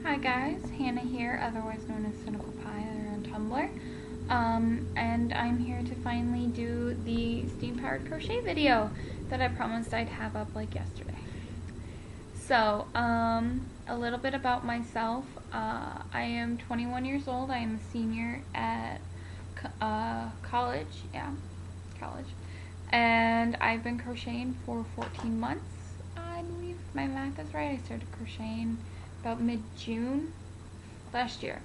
Hi guys, Hannah here, otherwise known as Cynical Pie on Tumblr. And I'm here to finally do the Steam Powered Crochet video that I promised I'd have up like yesterday. So, a little bit about myself. I am 21 years old. I am a senior at college. And I've been crocheting for 14 months. I believe my math is right. I started crocheting about mid-June last year.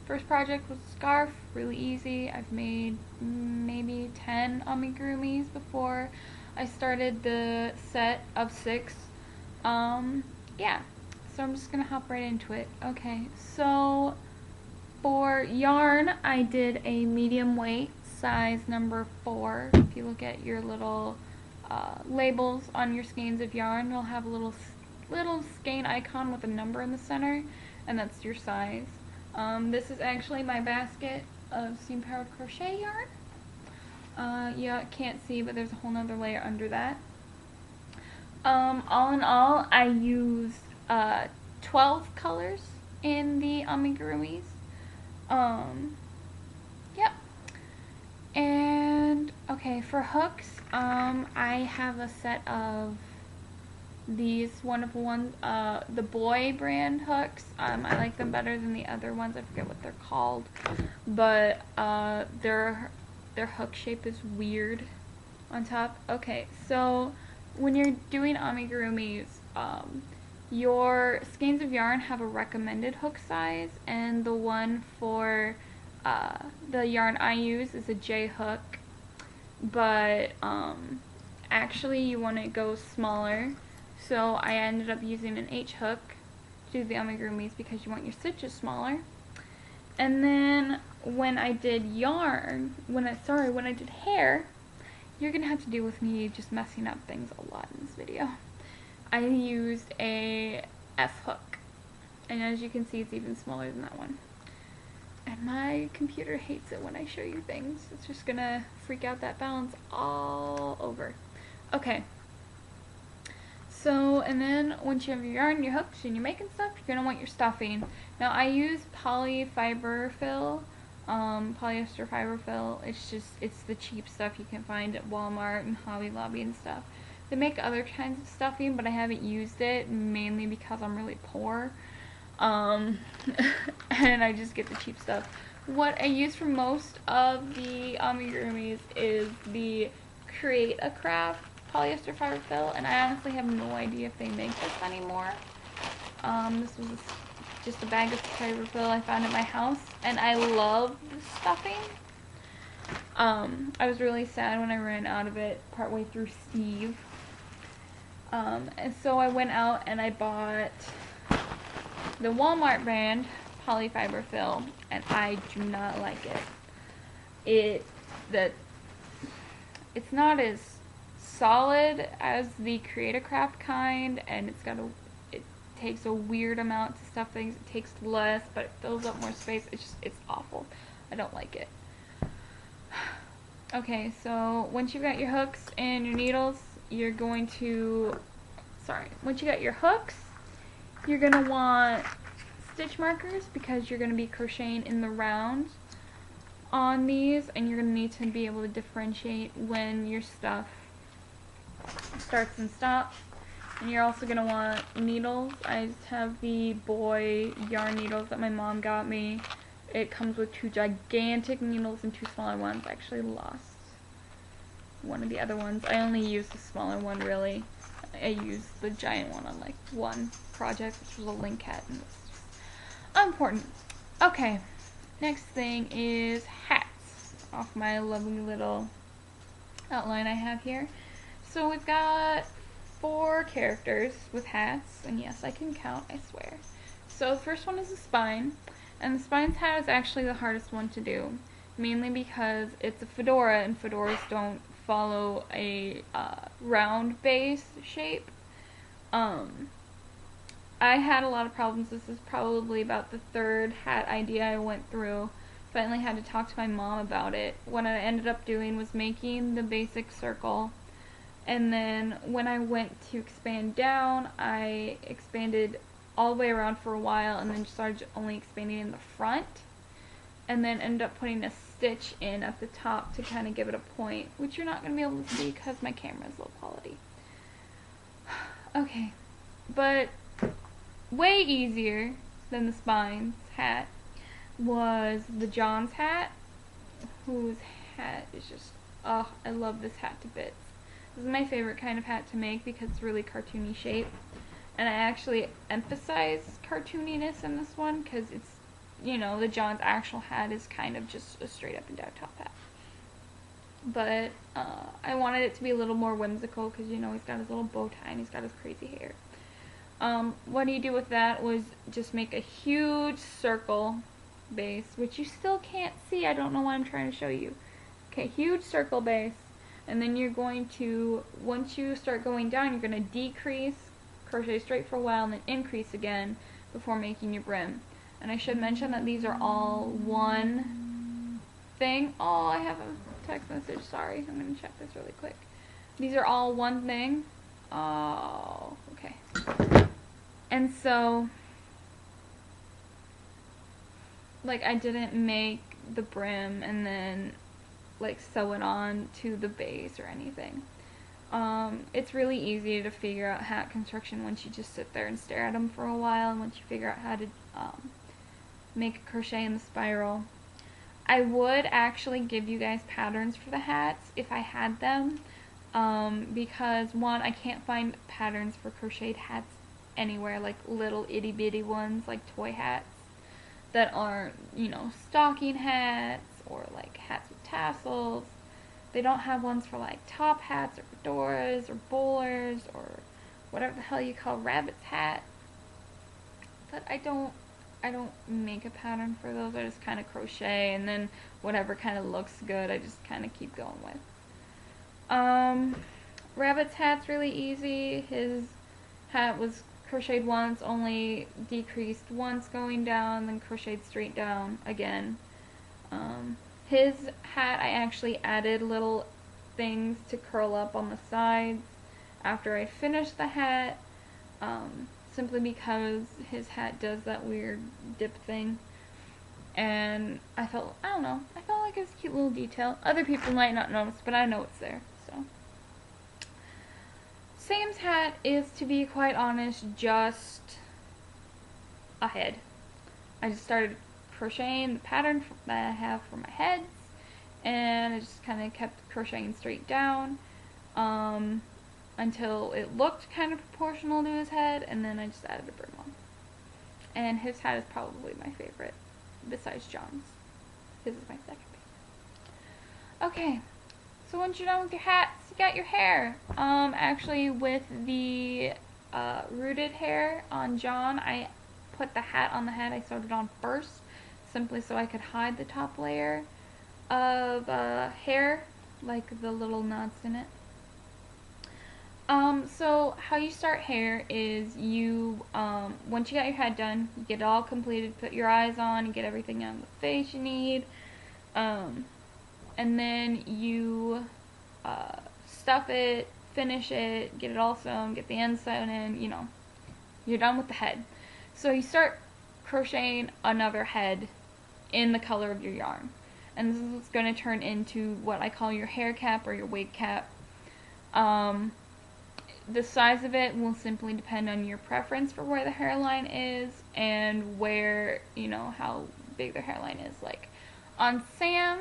First project was a scarf, really easy. I've made maybe 10 amigurumis before I started the set of 6. Yeah, so I'm just gonna hop right into it. Okay, so for yarn, I did a medium weight, size number 4. If you look at your little labels on your skeins of yarn, you'll have a little skein icon with a number in the center, and that's your size. This is actually my basket of Steam Powered Crochet yarn. You can't see, but there's a whole nother layer under that. All in all, I used 12 colors in the amigurumis. Yep. And okay, for hooks, I have a set of these wonderful ones, the Boy brand hooks. I like them better than the other ones. I forget what they're called, but their hook shape is weird on top. Okay, so when you're doing amigurumis, your skeins of yarn have a recommended hook size, and the one for the yarn I use is a J hook, but actually you want to go smaller. So I ended up using an H hook to do the amigurumis because you want your stitches smaller. And then when I did when I did hair, you're gonna have to deal with me just messing up things a lot in this video. I used a F hook, and as you can see, it's even smaller than that one. And my computer hates it when I show you things. It's just gonna freak out that balance all over. Okay. So, and then once you have your yarn, your hooks, and you're making stuff, you're going to want your stuffing. Now, I use polyester fiber fill. It's the cheap stuff you can find at Walmart and Hobby Lobby and stuff. They make other kinds of stuffing, but I haven't used it, mainly because I'm really poor. And I just get the cheap stuff. What I use for most of the amigurumis is the Create a Craft polyester fiber fill, and I honestly have no idea if they make this anymore. This was just a bag of fiber fill I found at my house, and I love the stuffing. I was really sad when I ran out of it partway through Steve. And so I went out and I bought the Walmart brand polyfiber fill, and I do not like it. It's not as solid as the Create a Craft kind, and it takes a weird amount to stuff things. It takes less, but it fills up more space. It's awful. I don't like it. Okay, so once you've got your hooks and your needles, once you got your hooks, you're gonna want stitch markers because you're gonna be crocheting in the round on these, and you're gonna need to be able to differentiate when your stuff starts and stops. And you're also going to want needles. I just have the Boy yarn needles that my mom got me. It comes with 2 gigantic needles and 2 smaller ones. I actually lost one of the other ones. I only used the smaller one, really. I used the giant one on like one project, which was a link hat, and it's unimportant. Okay, next thing is hats off my lovely little outline I have here. So we've got 4 characters with hats, and yes, I can count, I swear. So the first one is the spine, and the spine's hat is actually the hardest one to do, mainly because it's a fedora, and fedoras don't follow a round base shape. I had a lot of problems. This is probably about the 3rd hat idea I went through. Finally had to talk to my mom about it. What I ended up doing was making the basic circle, and then when I went to expand down, I expanded all the way around for a while, and then started only expanding in the front, and then ended up putting a stitch in at the top to kind of give it a point, which you're not going to be able to see because my camera is low quality. Okay, but way easier than the Spines hat was the John's hat, whose hat is just, oh, I love this hat to bits. This is my favorite kind of hat to make because it's really cartoony shape, and I actually emphasize cartooniness in this one because it's, you know, the John's actual hat is kind of just a straight up and down top hat. But I wanted it to be a little more whimsical because, you know, he's got his little bow tie and he's got his crazy hair. What you do with that was just make a huge circle base, which you still can't see. I don't know why I'm trying to show you. Okay, huge circle base, and then you're going to, once you start going down, you're going to decrease, crochet straight for a while, and then increase again before making your brim. And I should mention that these are all one thing. Oh, I have a text message, sorry. I'm going to check this really quick. These are all one thing. Oh, okay. And so, like, I didn't make the brim and then, like, sew it on to the base or anything. It's really easy to figure out hat construction once you just sit there and stare at them for a while, and once you figure out how to make a crochet in the spiral. I would actually give you guys patterns for the hats if I had them, because one, I can't find patterns for crocheted hats anywhere, like little itty bitty ones, like toy hats that aren't, you know, stocking hats or like hats with tassels. They don't have ones for like top hats or fedoras or bowlers or whatever the hell you call rabbit's hat. But I don't make a pattern for those. I just kind of crochet, and then whatever kind of looks good I just kind of keep going with. Rabbit's hat's really easy. His hat was crocheted once, only decreased once going down, then crocheted straight down again. His hat, I actually added little things to curl up on the sides after I finished the hat, simply because his hat does that weird dip thing, and I felt like it was a cute little detail. Other people might not notice, but I know it's there. So Sam's hat is, to be quite honest, just a head. I just started crocheting the pattern that I have for my heads, and I just kind of kept crocheting straight down until it looked kind of proportional to his head, and then I just added a brim on. And his hat is probably my favorite, besides John's. His is my second favorite. Okay, so once you're done with your hats, you got your hair. Actually, with the rooted hair on John, I put the hat on the head. I sewed it on first, simply so I could hide the top layer of hair, like the little knots in it. So how you start hair is you, once you got your head done, you get it all completed, put your eyes on, you get everything on the face you need, and then you stuff it, finish it, get it all sewn, get the ends sewn in, you know, you're done with the head. So you start crocheting another head in the color of your yarn, and this is what's going to turn into what I call your hair cap or your wig cap. The size of it will simply depend on your preference for where the hairline is and where, you know, how big their hairline is. Like on Sam,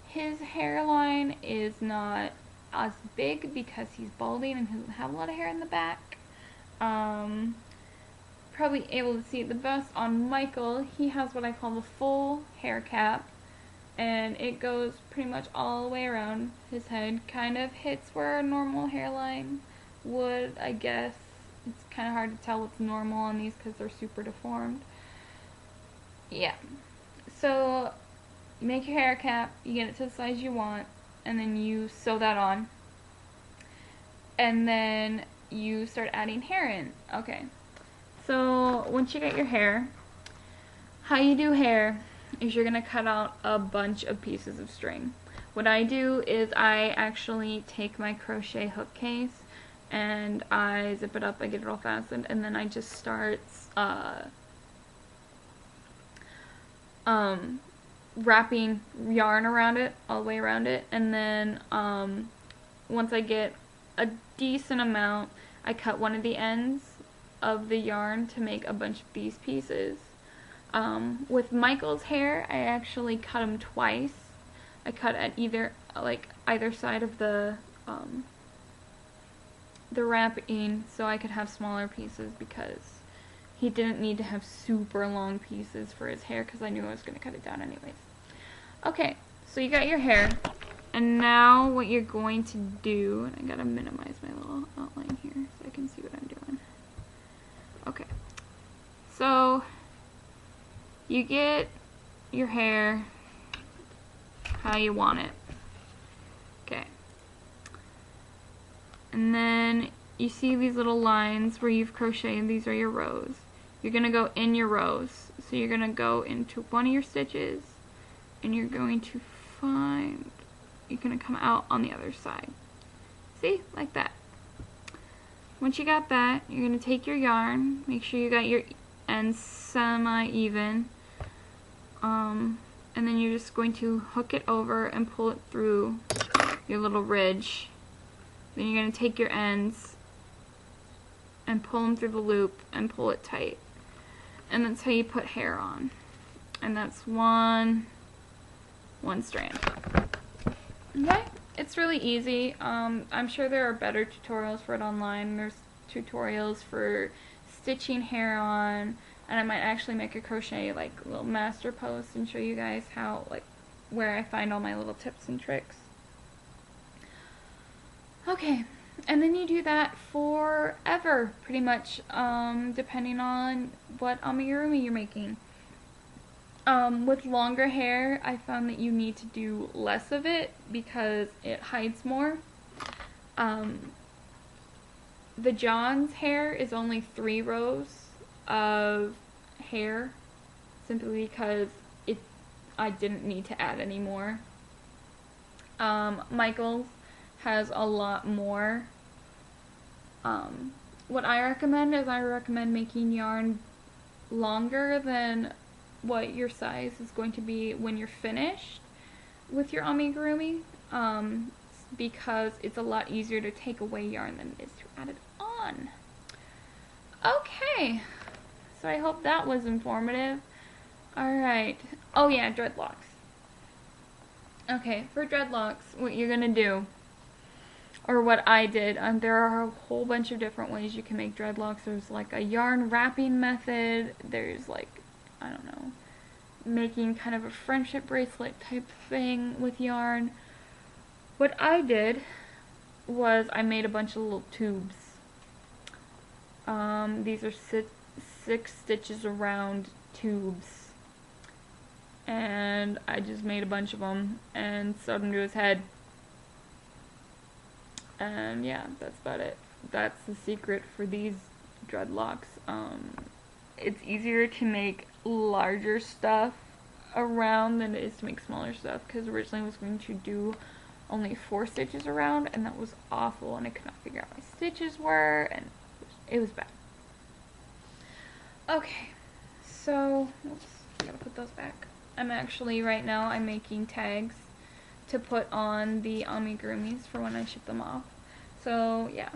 his hairline is not as big because he's balding and he doesn't have a lot of hair in the back. Probably able to see it the best on Michael. He has what I call the full hair cap, and it goes pretty much all the way around his head. Kind of hits where a normal hairline would, I guess. It's kind of hard to tell what's normal on these because they're super deformed. Yeah. So you make your hair cap, you get it to the size you want, and then you sew that on. And then you start adding hair in. Okay. So once you get your hair, how you do hair is you're going to cut out a bunch of pieces of string. What I do is I actually take my crochet hook case and I zip it up, I get it all fastened, and then I just start wrapping yarn around it, all the way around it, and then once I get a decent amount, I cut one of the ends of the yarn to make a bunch of these pieces. With Michael's hair, I actually cut him twice. I cut at either side of the wrapping so I could have smaller pieces, because he didn't need to have super long pieces for his hair, because I knew I was going to cut it down anyways. Okay, so you got your hair, and now what you're going to do, and I gotta minimize my little outline here so I can see what I'm doing. Okay, so you get your hair how you want it. Okay. And then you see these little lines where you've crocheted, these are your rows. You're going to go in your rows. So you're going to go into one of your stitches, and you're going to find, you're going to come out on the other side. See? Like that. Once you got that, you're going to take your yarn, make sure you got your ends semi-even, and then you're just going to hook it over and pull it through your little ridge. Then you're going to take your ends and pull them through the loop and pull it tight. And that's how you put hair on. And that's one strand. Okay? It's really easy. I'm sure there are better tutorials for it online. There's tutorials for stitching hair on, and I might actually make a crochet like little master post and show you guys how, like, where I find all my little tips and tricks. Okay, and then you do that forever, pretty much, depending on what amigurumi you're making. With longer hair, I found that you need to do less of it because it hides more. The John's hair is only 3 rows of hair, simply because I didn't need to add any more. Michael's has a lot more. What I recommend is making yarn longer than what your size is going to be when you're finished with your amigurumi, because it's a lot easier to take away yarn than it is to add it on. Okay, so I hope that was informative. Alright, oh yeah, dreadlocks. Okay, for dreadlocks, what you're gonna do, or what I did, there are a whole bunch of different ways you can make dreadlocks. There's like a yarn wrapping method, there's like, I don't know, making kind of a friendship bracelet type thing with yarn. What I did was I made a bunch of little tubes. These are 6 stitches around tubes, and I just made a bunch of them and sewed them to his head. And yeah, that's about it. That's the secret for these dreadlocks. It's easier to make larger stuff around than it is to make smaller stuff, because originally I was going to do only 4 stitches around, and that was awful, and I could not figure out my stitches were, and it was bad. Okay, so oops, I gotta put those back. I'm actually right now I'm making tags to put on the amigurumis for when I ship them off. So yeah,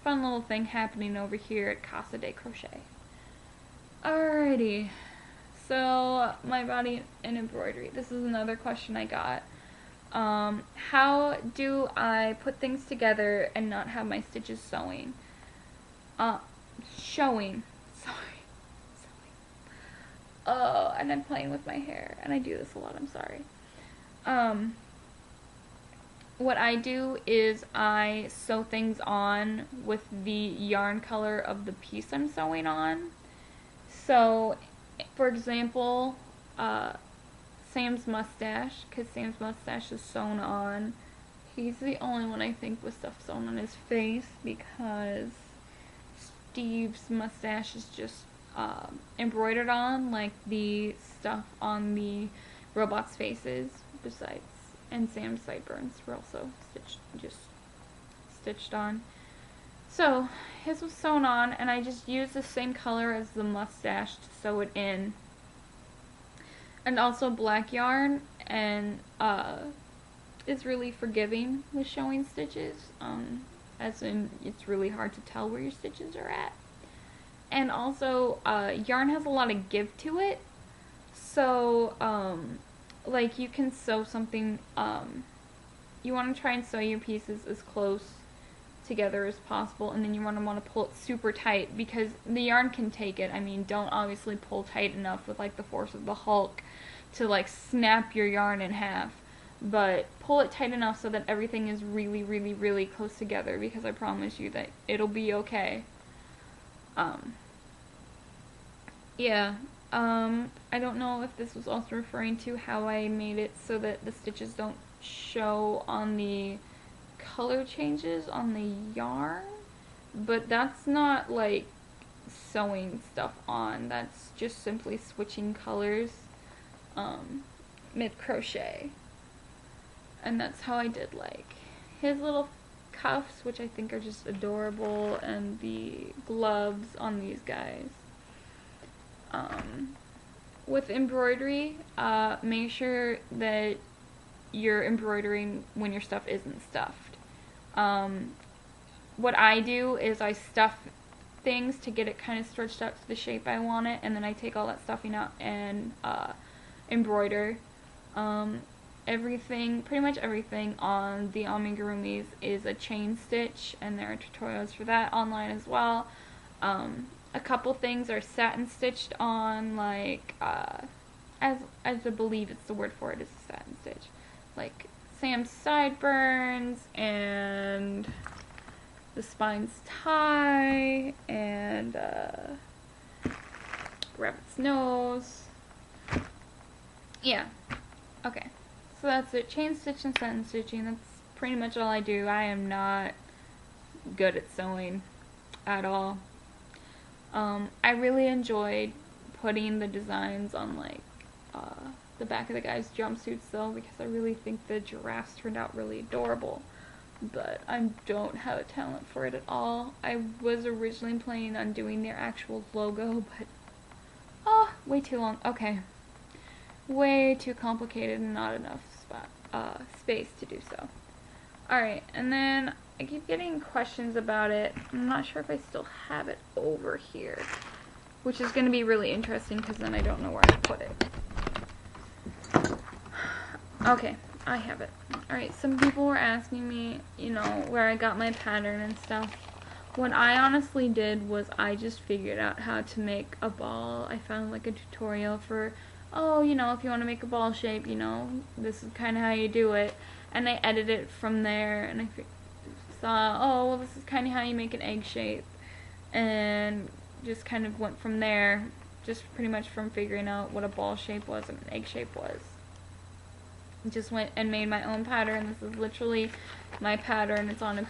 fun little thing happening over here at Casa de Crochet. Alrighty, so my body and embroidery. This is another question I got. How do I put things together and not have my stitches showing? Sorry. Oh, and I'm playing with my hair, and I do this a lot, I'm sorry. What I do is I sew things on with the yarn color of the piece I'm sewing on. So, for example, Sam's mustache, because Sam's mustache is sewn on. He's the only one I think with stuff sewn on his face, because Steve's mustache is just embroidered on, like the stuff on the robots' faces, and Sam's sideburns were also stitched on. So his was sewn on, and I just used the same color as the mustache to sew it in, and also black yarn, and is really forgiving with showing stitches, as in it's really hard to tell where your stitches are at. And also yarn has a lot of give to it, so like you can sew something, you want to try and sew your pieces as close together as possible, and then you want to pull it super tight because the yarn can take it. I mean, don't obviously pull tight enough with like the force of the Hulk to like snap your yarn in half, but pull it tight enough so that everything is really, really, really close together, because I promise you that it'll be okay. Yeah, I don't know if this was also referring to how I made it so that the stitches don't show on the color changes on the yarn, but that's not like sewing stuff on, that's just simply switching colors mid crochet. And that's how I did like his little cuffs, which I think are just adorable, and the gloves on these guys. With embroidery, make sure that you're embroidering when your stuff isn't stuffed. What I do is I stuff things to get it kind of stretched out to the shape I want it, and then I take all that stuffing out and embroider. Pretty much everything on the amigurumis is a chain stitch, and there are tutorials for that online as well. A couple things are satin stitched on, like, as I believe it's the word for it is a satin stitch. Like Sam's sideburns, and the spine's tie, and rabbit's nose. Yeah. Okay. So that's it. Chain stitch and satin stitching. That's pretty much all I do. I am not good at sewing at all. I really enjoyed putting the designs on like the back of the guys' jumpsuits though, because I really think the giraffes turned out really adorable. But I don't have a talent for it at all. I was originally planning on doing their actual logo, but way too long. Okay. Way too complicated and not enough space to do so. Alright, and then I keep getting questions about it. I'm not sure if I still have it over here, which is going to be really interesting because then I don't know where to put it. Okay, I have it. Alright, some people were asking me, you know, where I got my pattern and stuff. What I honestly did was I just figured out how to make a ball. I found like a tutorial for, oh, you know, if you want to make a ball shape, you know, this is kind of how you do it. And I edited it from there, and I saw, oh, well, this is kind of how you make an egg shape. And just kind of went from there, just pretty much from figuring out what a ball shape was and an egg shape was. Just went and made my own pattern. This is literally my pattern. It's on a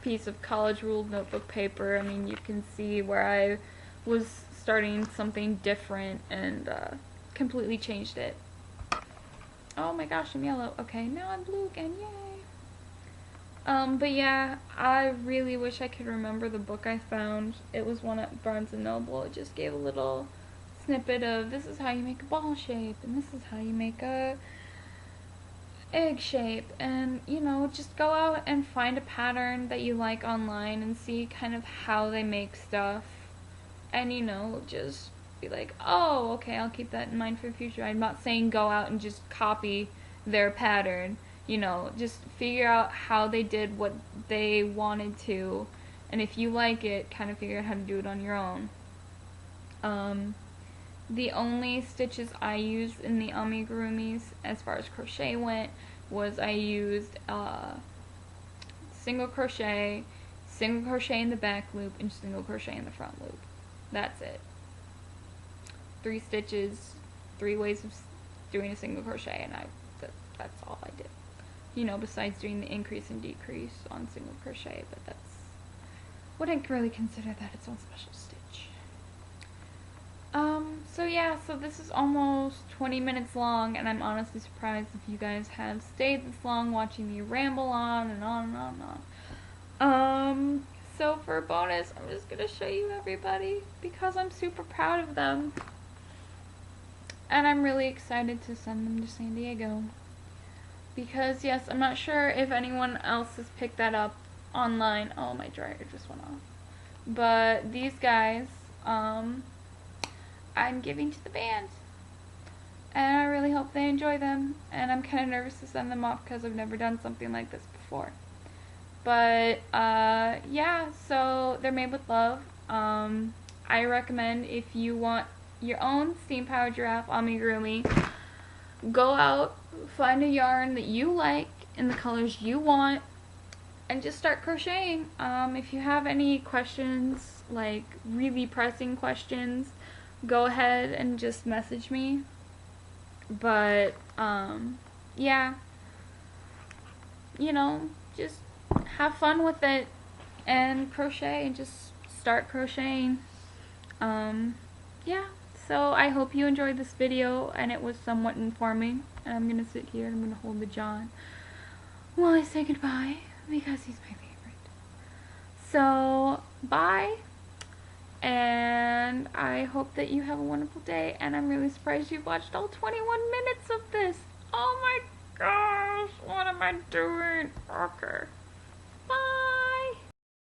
piece of college ruled notebook paper. I mean, you can see where I was starting something different and completely changed it. Oh my gosh, I'm yellow. Okay, now I'm blue again. Yay! But yeah, I really wish I could remember the book I found. It was one at Barnes & Noble. It just gave a little snippet of this is how you make a ball shape, and this is how you make a egg shape. And, you know, just go out and find a pattern that you like online and see kind of how they make stuff. And, you know, just be like, oh, okay, I'll keep that in mind for the future. I'm not saying go out and just copy their pattern. You know, just figure out how they did what they wanted to, and if you like it, kind of figure out how to do it on your own. The only stitches I used in the amigurumis as far as crochet went was I used single crochet in the back loop, and single crochet in the front loop. That's it. 3 stitches, 3 ways of doing a single crochet, and that's all I did. You know, besides doing the increase and decrease on single crochet, but that's, wouldn't really consider that its own special stitch. So yeah, so this is almost 20 minutes long, and I'm honestly surprised if you guys have stayed this long watching me ramble on and on and on and on. so for a bonus, I'm just gonna show you everybody because I'm super proud of them. And I'm really excited to send them to San Diego. Because, yes, I'm not sure if anyone else has picked that up online. Oh, my dryer just went off. But these guys, I'm giving to the band. And I really hope they enjoy them. And I'm kind of nervous to send them off because I've never done something like this before. But, yeah, so they're made with love. I recommend if you want your own Steam Powered Giraffe amigurumi, go out, find a yarn that you like in the colors you want, and just start crocheting. If you have any questions, like really pressing questions, go ahead and just message me. But, yeah, you know, just have fun with it and crochet and just start crocheting. Yeah, so I hope you enjoyed this video and it was somewhat informing. And I'm gonna sit here and I'm gonna hold the John while I say goodbye because he's my favorite. So, bye, and I hope that you have a wonderful day, and I'm really surprised you've watched all 21 minutes of this. Oh my gosh, what am I doing? Okay.